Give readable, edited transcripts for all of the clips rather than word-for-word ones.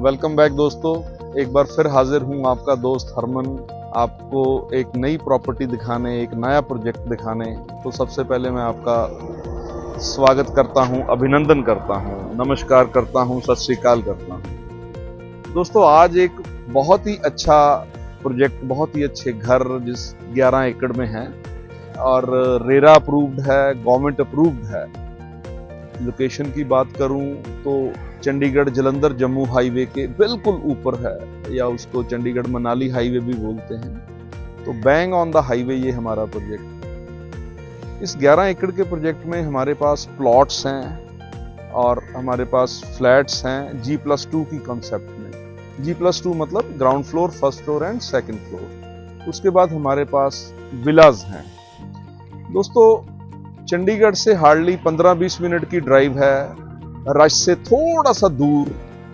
Welcome back दोस्तों। एक बार फिर हाजिर हूँ आपका दोस्त हरमन, आपको एक नई प्रॉपर्टी दिखाने, एक नया प्रोजेक्ट दिखाने। तो सबसे पहले मैं आपका स्वागत करता हूँ, अभिनंदन करता हूँ, नमस्कार करता हूँ, सत श्री अकाल करता हूँ। दोस्तों आज एक बहुत ही अच्छा प्रोजेक्ट, बहुत ही अच्छे घर जिस 11 एकड़ में है और रेरा अप्रूव्ड है, गवर्नमेंट अप्रूव्ड है। लोकेशन की बात करूं तो चंडीगढ़ जलंधर जम्मू हाईवे के बिल्कुल ऊपर है, या उसको चंडीगढ़ मनाली हाईवे भी बोलते हैं। तो बैंग ऑन द हाईवे ये हमारा प्रोजेक्ट। इस 11 एकड़ के प्रोजेक्ट में हमारे पास प्लॉट्स हैं और हमारे पास फ्लैट्स हैं G+2 की कॉन्सेप्ट में। G+2 मतलब ground floor, first floor and second floor. उसके बाद हमारे पास विलाज हैं। दोस्तों चंडीगढ़ से हार्डली 15-20 मिनट की ड्राइव है, रश से थोड़ा सा दूर,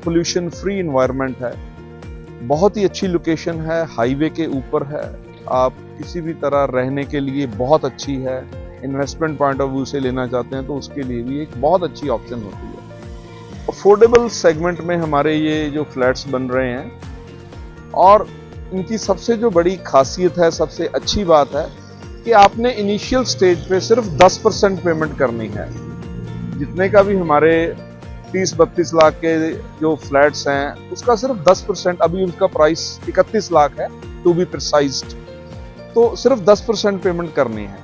पोल्यूशन फ्री एनवायरनमेंट है, बहुत ही अच्छी लोकेशन है, हाईवे के ऊपर है। आप किसी भी तरह रहने के लिए बहुत अच्छी है, इन्वेस्टमेंट पॉइंट ऑफ व्यू से लेना चाहते हैं तो उसके लिए भी एक बहुत अच्छी ऑप्शन होती है। अफोर्डेबल सेगमेंट में हमारे ये जो फ्लैट्स बन रहे हैं, और इनकी सबसे जो बड़ी खासियत है, सबसे अच्छी बात है कि आपने इनिशियल स्टेज पे सिर्फ 10% पेमेंट करनी है। जितने का भी हमारे 30-32 लाख के जो फ्लैट्स हैं उसका सिर्फ 10%, अभी उसका प्राइस 31 लाख है टू बी प्रिसाइज्ड, तो सिर्फ 10% पेमेंट करनी है,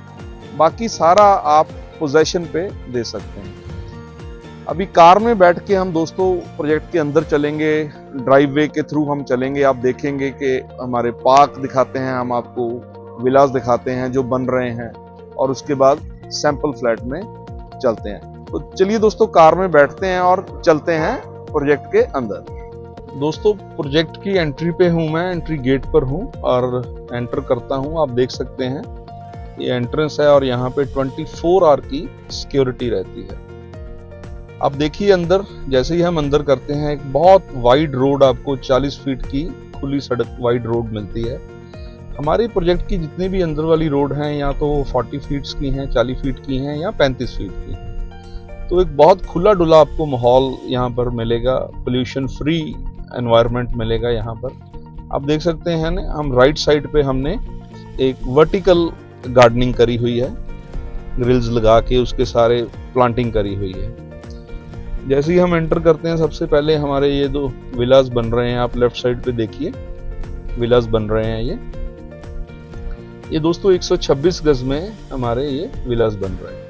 बाकी सारा आप पोजेशन पे दे सकते हैं। अभी कार में बैठ के हम दोस्तों प्रोजेक्ट के अंदर चलेंगे, ड्राइववे के थ्रू हम चलेंगे। आप देखेंगे कि हमारे पार्क दिखाते हैं, हम आपको विलास दिखाते हैं जो बन रहे हैं, और उसके बाद सैंपल फ्लैट में चलते हैं। तो चलिए दोस्तों कार में बैठते हैं और चलते हैं प्रोजेक्ट के अंदर। दोस्तों प्रोजेक्ट की एंट्री पे हूं मैं, एंट्री गेट पर हूं और एंटर करता हूं। आप देख सकते हैं ये एंट्रेंस है और यहाँ पे 24 आवर की सिक्योरिटी रहती है। आप देखिए अंदर, जैसे ही हम अंदर करते हैं एक बहुत वाइड रोड, आपको 40 फीट की खुली सड़क, वाइड रोड मिलती है। हमारे प्रोजेक्ट की जितनी भी अंदर वाली रोड हैं, या तो 40 फीट्स की हैं, 40 फीट की हैं या 35 फीट की। तो एक बहुत खुला डुला आपको माहौल यहाँ पर मिलेगा, पोल्यूशन फ्री एनवायरनमेंट मिलेगा यहाँ पर। आप देख सकते हैं ना, हम राइट साइड पे हमने एक वर्टिकल गार्डनिंग करी हुई है, ग्रिल्स लगा के उसके सारे प्लांटिंग करी हुई है। जैसे ही हम एंटर करते हैं सबसे पहले हमारे ये दो विलास बन रहे हैं। आप लेफ्ट साइड पे देखिए विलास बन रहे हैं। ये दोस्तों 126 गज में हमारे ये विलास बन रहे हैं।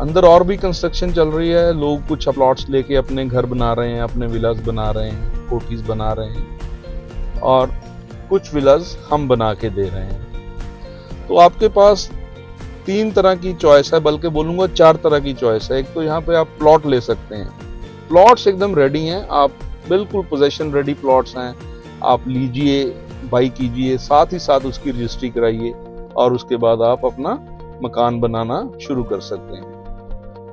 अंदर और भी कंस्ट्रक्शन चल रही है, लोग कुछ प्लॉट्स लेके अपने घर बना रहे हैं, अपने विलास बना रहे हैं, कोठीज बना रहे हैं, और कुछ विलास हम बना के दे रहे हैं। तो आपके पास 3 तरह की चॉइस है, बल्कि बोलूंगा 4 तरह की चॉइस है। एक तो यहाँ पे आप प्लॉट ले सकते हैं, प्लॉट्स एकदम रेडी हैं, आप बिल्कुल पोजेशन रेडी प्लॉट्स हैं, आप लीजिए, बाई कीजिए, साथ ही साथ उसकी रजिस्ट्री कराइए और उसके बाद आप अपना मकान बनाना शुरू कर सकते हैं।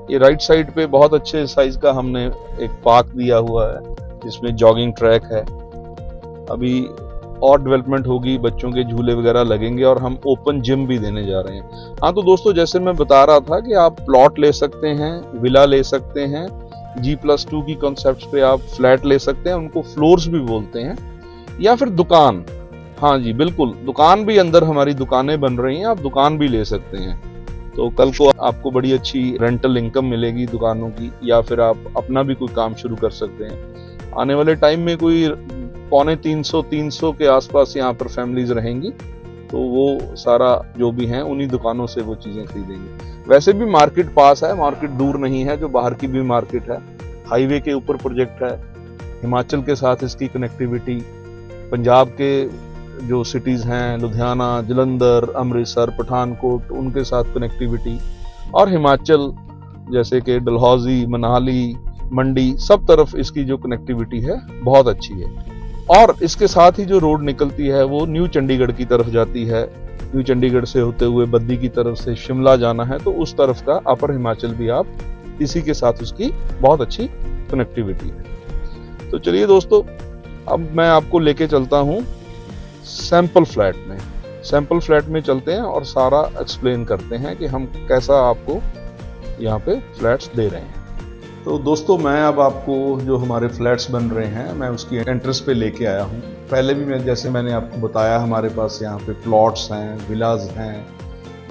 ये राइट साइड पे बहुत अच्छे साइज का हमने एक पार्क दिया हुआ है जिसमें जॉगिंग ट्रैक है। अभी और डेवलपमेंट होगी, बच्चों के झूले वगैरह लगेंगे और हम ओपन जिम भी देने जा रहे हैं। हाँ तो दोस्तों जैसे मैं बता रहा था कि आप प्लॉट ले सकते हैं, विला ले सकते हैं, G+2 की कॉन्सेप्ट पे आप फ्लैट ले सकते हैं, उनको फ्लोर्स भी बोलते हैं, या फिर दुकान। हाँ जी बिल्कुल, दुकान भी, अंदर हमारी दुकानें बन रही हैं, आप दुकान भी ले सकते हैं। तो कल को आपको बड़ी अच्छी रेंटल इनकम मिलेगी दुकानों की, या फिर आप अपना भी कोई काम शुरू कर सकते हैं। आने वाले टाइम में कोई 250-300 के आसपास यहाँ पर फैमिलीज रहेंगी, तो वो सारा जो भी हैं उन्हीं दुकानों से वो चीजें खरीदेंगी। वैसे भी मार्केट पास है, मार्केट दूर नहीं है, जो बाहर की भी मार्केट है। हाईवे के ऊपर प्रोजेक्ट है, हिमाचल के साथ इसकी कनेक्टिविटी, पंजाब के जो सिटीज हैं लुधियाना, जलंधर, अमृतसर, पठानकोट, उनके साथ कनेक्टिविटी, और हिमाचल जैसे कि डलहौजी, मनाली, मंडी, सब तरफ इसकी जो कनेक्टिविटी है बहुत अच्छी है। और इसके साथ ही जो रोड निकलती है वो न्यू चंडीगढ़ की तरफ जाती है। न्यू चंडीगढ़ से होते हुए बद्दी की तरफ से शिमला जाना है, तो उस तरफ का अपर हिमाचल भी आप, इसी के साथ उसकी बहुत अच्छी कनेक्टिविटी है। तो चलिए दोस्तों अब मैं आपको लेके चलता हूँ सैंपल फ्लैट में। सैंपल फ्लैट में चलते हैं और सारा एक्सप्लेन करते हैं कि हम कैसा आपको यहाँ पे फ्लैट्स दे रहे हैं। तो दोस्तों मैं अब आपको जो हमारे फ्लैट्स बन रहे हैं मैं उसकी एंट्रेंस पे लेके आया हूँ। पहले भी मैंने आपको बताया हमारे पास यहाँ पे प्लॉट्स हैं, विलाज हैं,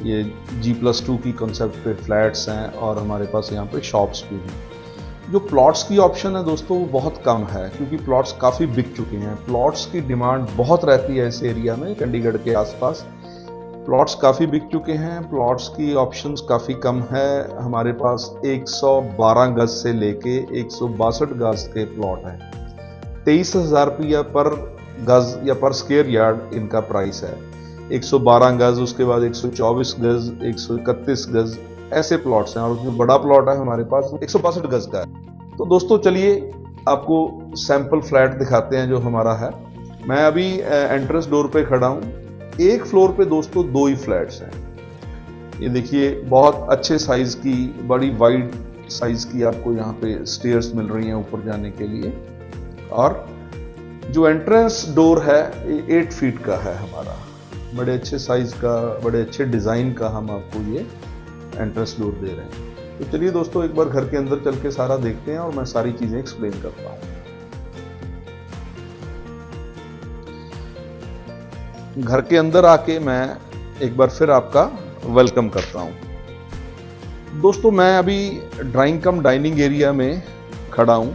ये G+2 की कॉन्सेप्ट पे फ्लैट्स हैं और हमारे पास यहाँ पे शॉप्स भी हैं। जो प्लॉट्स की ऑप्शन है दोस्तों वो बहुत कम है क्योंकि प्लॉट्स काफ़ी बिक चुके हैं। प्लॉट्स की डिमांड बहुत रहती है इस एरिया में, चंडीगढ़ के आसपास प्लॉट्स काफ़ी बिक चुके हैं। प्लॉट्स की ऑप्शंस काफ़ी कम है। हमारे पास 112 गज से लेके 162 गज के प्लॉट हैं। 23,000 रुपया पर गज या पर स्क्वायर यार्ड इनका प्राइस है। 112 गज, उसके बाद 124 गज, 131 गज, ऐसे प्लॉट्स हैं और उसमें बड़ा प्लॉट है हमारे पास 162 गज का है। तो दोस्तों चलिए आपको सैंपल फ्लैट दिखाते हैं जो हमारा है। मैं अभी एंट्रेंस डोर पे खड़ा हूँ। एक फ्लोर पे दोस्तों 2 ही फ्लैट्स हैं। ये देखिए बहुत अच्छे साइज की, बड़ी वाइड साइज की आपको यहाँ पे स्टेयर्स मिल रही हैं ऊपर जाने के लिए। और जो एंट्रेंस डोर है ये 8 फीट का है हमारा। बड़े अच्छे साइज का, बड़े अच्छे डिजाइन का हम आपको ये एंट्रेंस डोर दे रहे हैं। तो चलिए दोस्तों एक बार घर के अंदर चल के सारा देखते हैं और मैं सारी चीजें एक्सप्लेन करता हूँ। घर के अंदर आके मैं एक बार फिर आपका वेलकम करता हूं। दोस्तों मैं अभी ड्राइंग कम डाइनिंग एरिया में खड़ा हूं।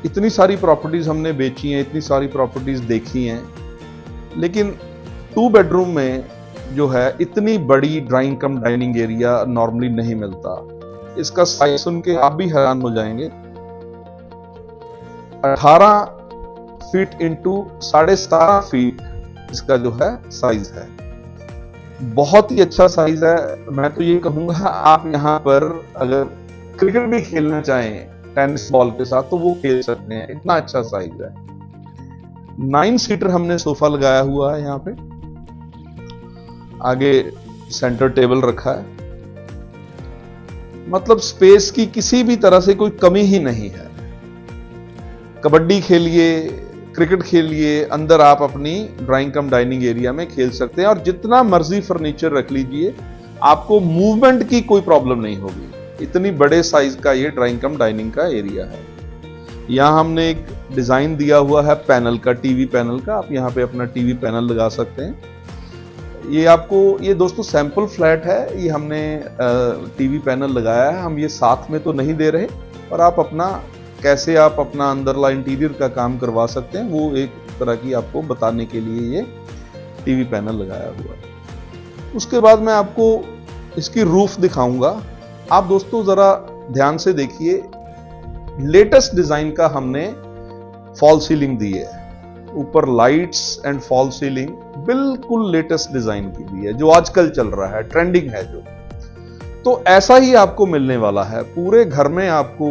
इतनी सारी प्रॉपर्टीज हमने बेची हैं, इतनी सारी प्रॉपर्टीज देखी हैं, लेकिन 2 बेडरूम में जो है इतनी बड़ी ड्राइंग कम डाइनिंग एरिया नॉर्मली नहीं मिलता। इसका साइज सुन के आप भी हैरान हो जाएंगे। 18 फीट इंटू 17.5 फीट इसका जो है साइज है। बहुत ही अच्छा साइज है। मैं तो ये कहूंगा आप यहाँ पर अगर क्रिकेट भी खेलना चाहें टेनिस बॉल के साथ तो वो खेल सकते हैं, इतना अच्छा साइज है। 9 सीटर हमने सोफा लगाया हुआ है यहाँ पे। आगे सेंटर टेबल रखा है। मतलब स्पेस की किसी भी तरह से कोई कमी ही नहीं है। कबड्डी खेलिए, क्रिकेट खेलिए, अंदर आप अपनी ड्राइंग कम डाइनिंग एरिया में खेल सकते हैं और जितना मर्जी फर्नीचर रख लीजिए, आपको मूवमेंट की कोई प्रॉब्लम नहीं होगी। इतनी बड़े साइज का ये ड्राइंग कम डाइनिंग का एरिया है। यहाँ हमने एक डिजाइन दिया हुआ है पैनल का, टीवी पैनल का। आप यहाँ पे अपना टीवी पैनल लगा सकते हैं। ये दोस्तों सैंपल फ्लैट है। ये हमने टीवी पैनल लगाया है। हम ये साथ में तो नहीं दे रहे, और आप कैसे आप अपना अंदरला इंटीरियर का काम करवा सकते हैं वो एक तरह की आपको बताने के लिए ये टीवी पैनल लगाया हुआ है। उसके बाद मैं आपको इसकी रूफ दिखाऊंगा। आप दोस्तों जरा ध्यान से देखिए, लेटेस्ट डिजाइन का हमने फॉल सीलिंग दी है। ऊपर लाइट्स एंड फॉल सीलिंग बिल्कुल लेटेस्ट डिजाइन की दी है, जो आजकल चल रहा है, ट्रेंडिंग है जो। तो ऐसा ही आपको मिलने वाला है। पूरे घर में आपको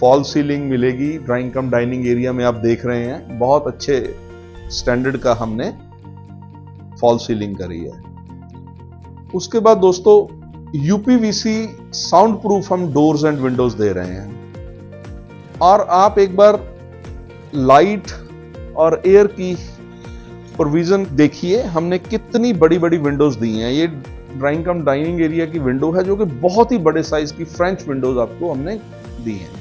फॉल सीलिंग मिलेगी। ड्राइंग कम डाइनिंग एरिया में आप देख रहे हैं बहुत अच्छे स्टैंडर्ड का हमने फॉल सीलिंग करी है। उसके बाद दोस्तों यूपीवीसी साउंड प्रूफ हम डोर्स एंड विंडोज दे रहे हैं। और आप एक बार लाइट और एयर की प्रोविजन देखिए, हमने कितनी बड़ी बड़ी विंडोज दी हैं। ये ड्राइंग कम डाइनिंग एरिया की विंडो है जो कि बहुत ही बड़े साइज की फ्रेंच विंडोज आपको हमने दी हैं।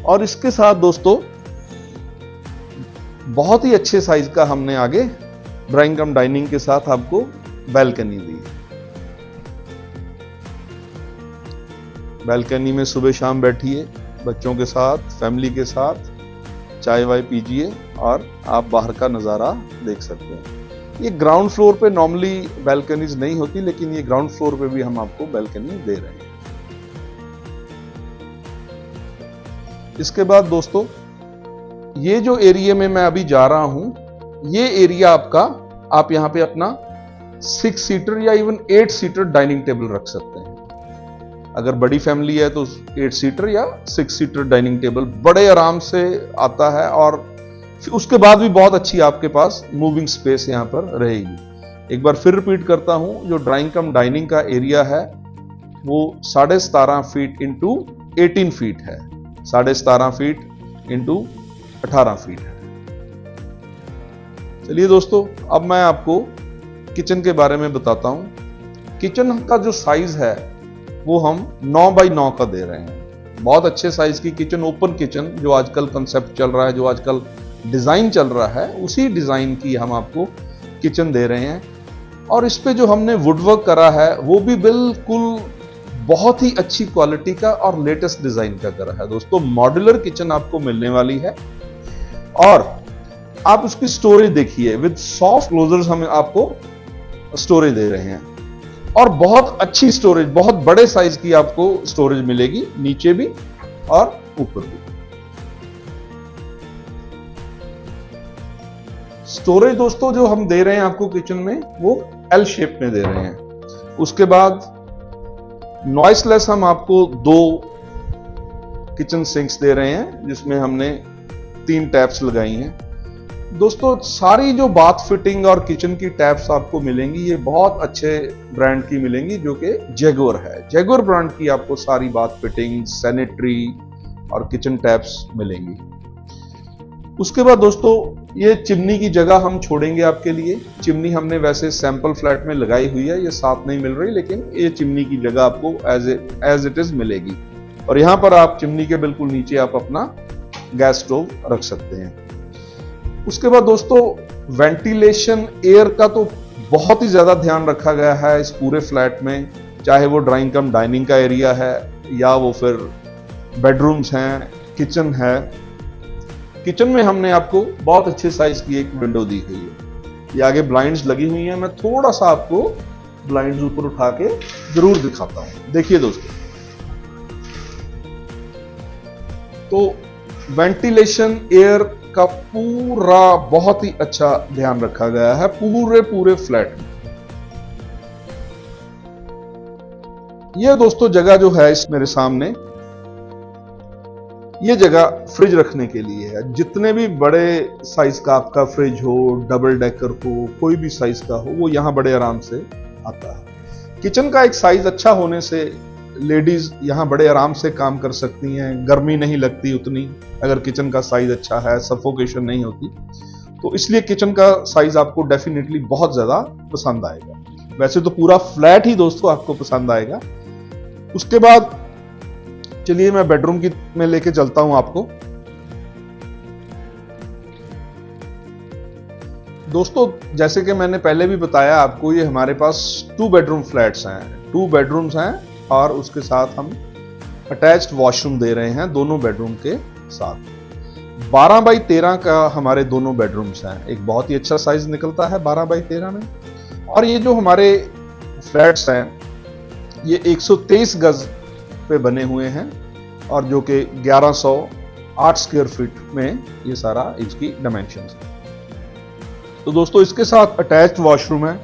और इसके साथ दोस्तों बहुत ही अच्छे साइज का हमने आगे ड्राइंग कम डाइनिंग के साथ आपको बैल्कनी दी। बैल्कनी में सुबह शाम बैठिए बच्चों के साथ, फैमिली के साथ, चाय वाय पीजिए और आप बाहर का नज़ारा देख सकते हैं। ये ग्राउंड फ्लोर पे नॉर्मली बैल्कनीज नहीं होती, लेकिन ये ग्राउंड फ्लोर पे भी हम आपको बैल्कनी दे रहे हैं। इसके बाद दोस्तों ये जो एरिया में मैं अभी जा रहा हूं, ये एरिया आप यहां पे अपना 6 सीटर या इवन 8 सीटर डाइनिंग टेबल रख सकते हैं। अगर बड़ी फैमिली है तो 8 सीटर या 6 सीटर डाइनिंग टेबल बड़े आराम से आता है, और उसके बाद भी बहुत अच्छी आपके पास मूविंग स्पेस यहां पर रहेगी। एक बार फिर रिपीट करता हूं, जो ड्राइंग कम डाइनिंग का एरिया है वो 17.5 फीट इंटू 18 फीट है। 17.5 फीट इंटू 18 फीट है। चलिए दोस्तों अब मैं आपको किचन के बारे में बताता हूं। किचन का जो साइज है वो हम 9 बाई 9 का दे रहे हैं। बहुत अच्छे साइज की किचन, ओपन किचन जो आजकल कंसेप्ट चल रहा है, जो आजकल डिजाइन चल रहा है, उसी डिजाइन की हम आपको किचन दे रहे हैं। और इस पे जो हमने वुडवर्क करा है वो भी बिल्कुल बहुत ही अच्छी क्वालिटी का और लेटेस्ट डिजाइन का करा है दोस्तों। मॉड्यूलर किचन आपको मिलने वाली है और आप उसकी स्टोरेज देखिए, विद सॉफ्ट क्लोजर्स हम आपको स्टोरेज दे रहे हैं और बहुत अच्छी स्टोरेज, बहुत बड़े साइज की आपको स्टोरेज मिलेगी, नीचे भी और ऊपर भी। स्टोरेज दोस्तों जो हम दे रहे हैं आपको किचन में वो एल शेप में दे रहे हैं। उसके बाद नॉइसलेस हम आपको 2 किचन सिंक्स दे रहे हैं जिसमें हमने 3 टैप्स लगाई हैं। दोस्तों सारी जो बाथ फिटिंग और किचन की टैप्स आपको मिलेंगी ये बहुत अच्छे ब्रांड की मिलेंगी जो कि जैगुआर है। जैगुआर ब्रांड की आपको सारी बाथ फिटिंग, सैनिटरी और किचन टैप्स मिलेंगी। उसके बाद दोस्तों ये चिमनी की जगह हम छोड़ेंगे आपके लिए। चिमनी हमने वैसे सैंपल फ्लैट में लगाई हुई है, ये साथ नहीं मिल रही, लेकिन ये चिमनी की जगह आपको एज इट इज मिलेगी। और यहां पर आप चिमनी के बिल्कुल नीचे आप अपना गैस स्टोव रख सकते हैं। उसके बाद दोस्तों वेंटिलेशन, एयर का तो बहुत ही ज्यादा ध्यान रखा गया है इस पूरे फ्लैट में, चाहे वो ड्राइंग कम डाइनिंग का एरिया है या वो फिर बेडरूम्स हैं, किचन है। किचन में हमने आपको बहुत अच्छे साइज की एक विंडो दी हुई है। ये आगे ब्लाइंड्स लगी हुई हैं, मैं थोड़ा सा आपको ब्लाइंड्स ऊपर उठा के जरूर दिखाता हूं। देखिए दोस्तों, तो वेंटिलेशन, एयर का पूरा बहुत ही अच्छा ध्यान रखा गया है पूरे फ्लैट में। यह दोस्तों जगह जो है इस मेरे सामने, ये जगह फ्रिज रखने के लिए है। जितने भी बड़े साइज का आपका फ्रिज हो, डबल डेकर हो, कोई भी साइज का हो, वो यहां बड़े आराम से आता है। किचन का एक साइज अच्छा होने से लेडीज यहां बड़े आराम से काम कर सकती हैं, गर्मी नहीं लगती उतनी अगर किचन का साइज अच्छा है, सफोकेशन नहीं होती। तो इसलिए किचन का साइज आपको डेफिनेटली बहुत ज्यादा पसंद आएगा। वैसे तो पूरा फ्लैट ही दोस्तों आपको पसंद आएगा। उसके बाद चलिए मैं बेडरूम की में लेके चलता हूं आपको। दोस्तों जैसे कि मैंने पहले भी बताया आपको, ये हमारे पास 2 बेडरूम फ्लैट्स हैं, 2 बेडरूम्स हैं और उसके साथ हम अटैच्ड वॉशरूम दे रहे हैं दोनों बेडरूम के साथ। 12 बाई 13 का हमारे दोनों बेडरूम्स हैं। एक बहुत ही अच्छा साइज निकलता है 12 बाई 13 में। और ये जो हमारे फ्लैट्स हैं ये 123 गज पे बने हुए हैं और जो कि 1108 स्क्वायर फीट में ये सारा इसकी डायमेंशंस है। तो दोस्तों इसके साथ अटैच्ड वॉशरूम है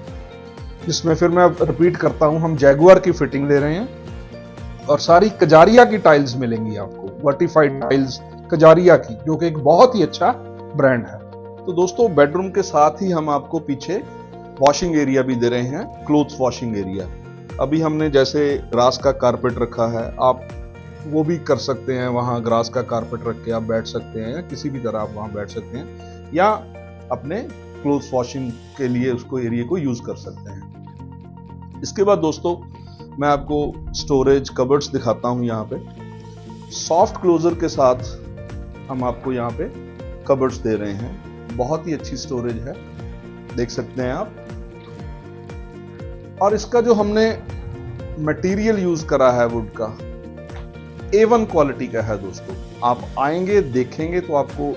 जिसमें फिर मैं रिपीट करता हूं, हम जैगुआर की फिटिंग दे रहे हैं और सारी कजारिया की टाइल्स मिलेंगी आपको, वर्टिफाइड टाइल्स कजारिया की, जो कि एक बहुत ही अच्छा ब्रांड है। तो दोस्तों बेडरूम के साथ ही हम आपको पीछे वॉशिंग एरिया भी दे रहे हैं, क्लोथ्स वॉशिंग एरिया। अभी हमने जैसे ग्रास का कारपेट रखा है, आप वो भी कर सकते हैं, वहां ग्रास का कारपेट रख के आप बैठ सकते हैं या किसी भी तरह आप वहां बैठ सकते हैं या अपने क्लोथ्स वॉशिंग के लिए उसको एरिया को यूज कर सकते हैं। इसके बाद दोस्तों मैं आपको स्टोरेज कबर्ड्स दिखाता हूं। यहाँ पे सॉफ्ट क्लोजर के साथ हम आपको यहाँ पे कबर्ड्स दे रहे हैं, बहुत ही अच्छी स्टोरेज है, देख सकते हैं आप। और इसका जो हमने मटेरियल यूज करा है वुड का, A1 क्वालिटी का है दोस्तों। आप आएंगे देखेंगे तो आपको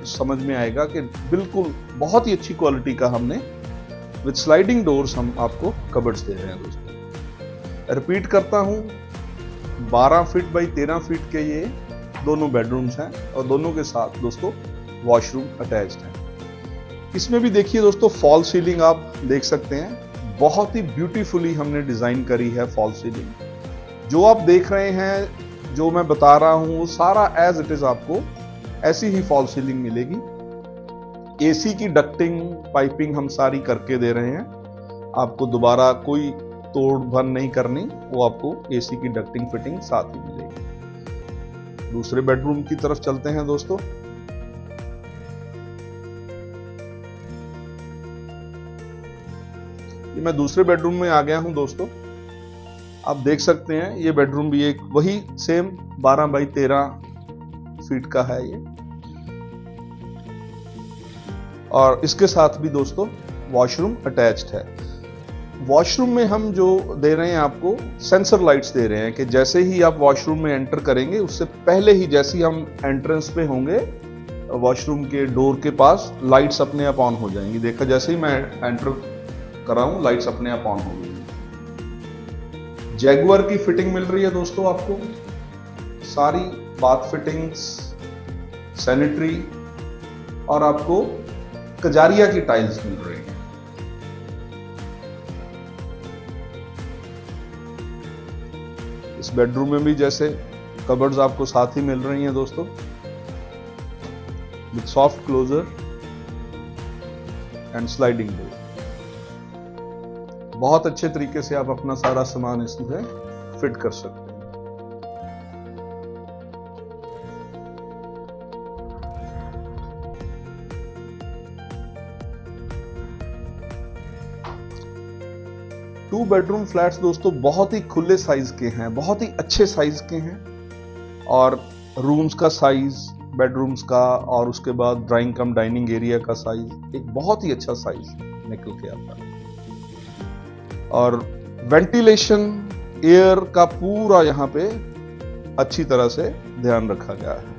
समझ में आएगा कि बिल्कुल बहुत ही अच्छी क्वालिटी का हमने विद स्लाइडिंग डोर्स हम आपको कबर्ड्स दे रहे हैं दोस्तों। रिपीट करता हूं, 12 फीट बाई 13 फीट के ये दोनों बेडरूम्स हैं और दोनों के साथ दोस्तों वॉशरूम अटैच्ड है। इसमें भी देखिए दोस्तों फॉल सीलिंग आप देख सकते हैं, बहुत ही ब्यूटीफुली हमने डिजाइन करी है फॉल सीलिंग। जो आप देख रहे हैं, जो मैं बता रहा हूं, वो सारा एज इट इज आपको ऐसी ही फॉल सीलिंग मिलेगी। एसी की डक्टिंग पाइपिंग हम सारी करके दे रहे हैं, आपको दोबारा कोई तोड़ भन नहीं करनी, वो आपको एसी की डक्टिंग फिटिंग साथ ही मिलेगी। दूसरे बेडरूम की तरफ चलते हैं दोस्तों। ये मैं दूसरे बेडरूम में आ गया हूं दोस्तों। आप देख सकते हैं ये बेडरूम भी एक वही सेम 12 बाई 13 फीट का है ये, और इसके साथ भी दोस्तों वॉशरूम अटैच्ड है। वॉशरूम में हम जो दे रहे हैं आपको सेंसर लाइट्स दे रहे हैं कि जैसे ही आप वॉशरूम में एंटर करेंगे उससे पहले ही जैसे ही हम एंट्रेंस पे होंगे वॉशरूम के डोर के पास लाइट्स अपने आप ऑन हो जाएंगी। देखा जैसे ही मैं एंटर कर रहा हूं लाइट्स अपने आप ऑन हो गई। जैगुआर की फिटिंग मिल रही है दोस्तों आपको, सारी बाथ फिटिंग्स, सैनिटरी और आपको कजारिया की टाइल्स मिल रही है। इस बेडरूम में भी जैसे कबर्ड्स आपको साथ ही मिल रही हैं दोस्तों, with soft closer and sliding door. बहुत अच्छे तरीके से आप अपना सारा सामान इसमें फिट कर सकते हैं। टू बेडरूम फ्लैट्स दोस्तों बहुत ही खुले साइज के हैं, बहुत ही अच्छे साइज के हैं, और रूम्स का साइज, बेडरूम्स का और उसके बाद ड्राइंग कम डाइनिंग एरिया का साइज एक बहुत ही अच्छा साइज निकल के आता है। और वेंटिलेशन, एयर का पूरा यहां पे अच्छी तरह से ध्यान रखा गया है।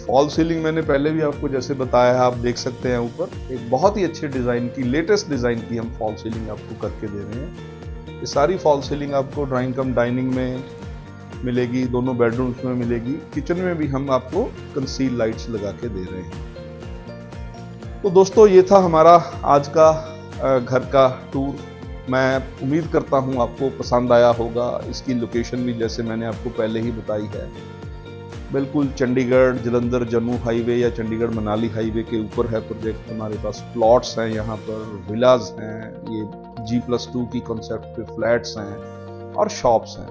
फॉल सीलिंग मैंने पहले भी आपको जैसे बताया है, आप देख सकते हैं ऊपर एक बहुत ही अच्छे डिजाइन की, लेटेस्ट डिजाइन की हम फॉल सीलिंग आपको करके दे रहे हैं। ये सारी फॉल सीलिंग आपको ड्राइंग कम डाइनिंग में मिलेगी, दोनों बेडरूम्स में मिलेगी, किचन में भी हम आपको कंसील लाइट्स लगा के दे रहे हैं। तो दोस्तों ये था हमारा आज का घर का टूर। मैं उम्मीद करता हूँ आपको पसंद आया होगा। इसकी लोकेशन भी जैसे मैंने आपको पहले ही बताई है, बिल्कुल चंडीगढ़ जलंधर जम्मू हाईवे या चंडीगढ़ मनाली हाईवे के ऊपर है प्रोजेक्ट। हमारे पास प्लॉट्स हैं, यहाँ पर विलाज हैं, ये G+2 की कॉन्सेप्ट पे फ्लैट्स हैं और शॉप्स हैं।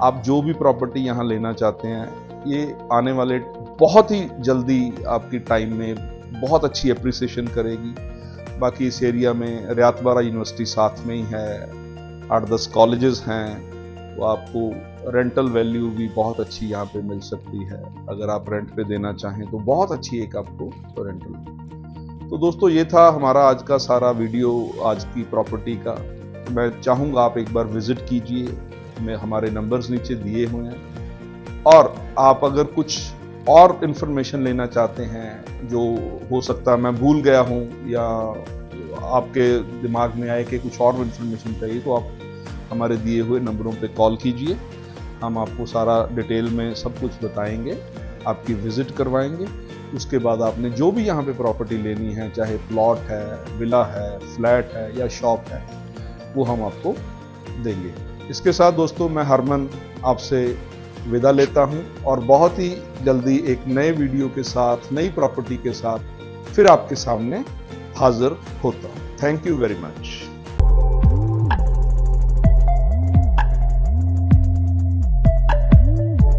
आप जो भी प्रॉपर्टी यहाँ लेना चाहते हैं, ये आने वाले बहुत ही जल्दी आपकी टाइम में बहुत अच्छी एप्रिसिएशन करेगी। बाकी इस एरिया में रियात बारा यूनिवर्सिटी साथ में ही है, 8-10 कॉलेजेस हैं, तो आपको रेंटल वैल्यू भी बहुत अच्छी यहाँ पे मिल सकती है। अगर आप रेंट पे देना चाहें तो बहुत अच्छी एक आपको रेंटल। तो दोस्तों ये था हमारा आज का सारा वीडियो, आज की प्रॉपर्टी का। मैं चाहूँगा आप एक बार विजिट कीजिए, मैं हमारे नंबर्स नीचे दिए हुए हैं, और आप अगर कुछ और इन्फॉर्मेशन लेना चाहते हैं जो हो सकता है मैं भूल गया हूँ या आपके दिमाग में आए कि कुछ और इन्फॉर्मेशन चाहिए, तो आप हमारे दिए हुए नंबरों पे कॉल कीजिए। हम आपको सारा डिटेल में सब कुछ बताएंगे, आपकी विजिट करवाएंगे। उसके बाद आपने जो भी यहाँ पे प्रॉपर्टी लेनी है, चाहे प्लॉट है, विला है, फ्लैट है या शॉप है, वो हम आपको देंगे। इसके साथ दोस्तों मैं हरमन आपसे विदा लेता हूं, और बहुत ही जल्दी एक नए वीडियो के साथ, नई प्रॉपर्टी के साथ फिर आपके सामने हाजिर होता हूं। Thank you very much.